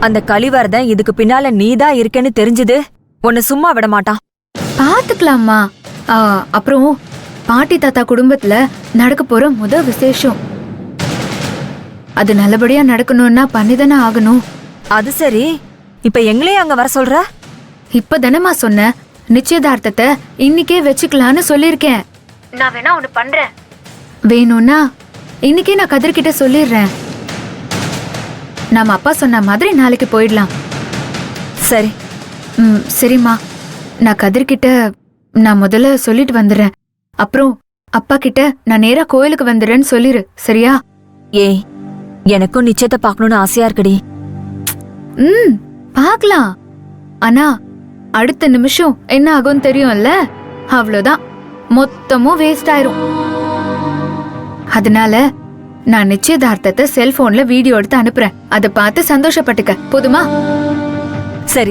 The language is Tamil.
அந்த கலிவரதன் இதுக்கு பின்னால நீதான் இருக்கேன்னு தெரிஞ்சது உன்னை சும்மா விட மாட்டான். பாத்துக்கலாமா. அப்புறம் பாட்டி தாத்தா குடும்பத்துல நடக்க போற விசேஷம், அது நல்லபடியா நடக்கணும்னா பண்ணிதானே ஆகணும். அது சரி, இப்ப எங்களையும் அங்க வர சொல்ற? இப்பதானமா சொன்ன, நிச்சயதார்த்தத்தை இன்னைக்கே வச்சுக்கலான்னு சொல்லிருக்கேன். நான் வேணா ஒண்ணு பண்றேன், வேணும்னா இன்னைக்கே நான் கதிர்கிட்ட சொல்லிடுறேன். நாம அப்பா சொன்ன மாதிரி நாளைக்கு போயிடலாம். சரி. சரிம்மா, நான் கதிர்கிட்ட நான் முதல்ல சொல்லிட்டு வந்துடுறேன். அப்புறம் அப்பா கிட்ட நான் நேரா கோயிலுக்கு வந்துடுறேன்னு சொல்லிரு, சரியா? ஏய், எனக்கும் நிச்சயத்தை பார்க்கணும்னு ஆசையா இருக்குடி. பாக்கலாம். ஆனா அடுத்த நிமிஷம் என்ன ஆகும் தெரியும்ல? அவ்வளவுதான், மொத்தமும் வேஸ்ட் ஆயிரும். அதனால நான் நிச்சயதார்த்தத்தை செல்போன்ல வீடியோ எடுத்து அனுப்புறேன். அதை பார்த்து சந்தோஷப்பட்டுக்க, போதுமா?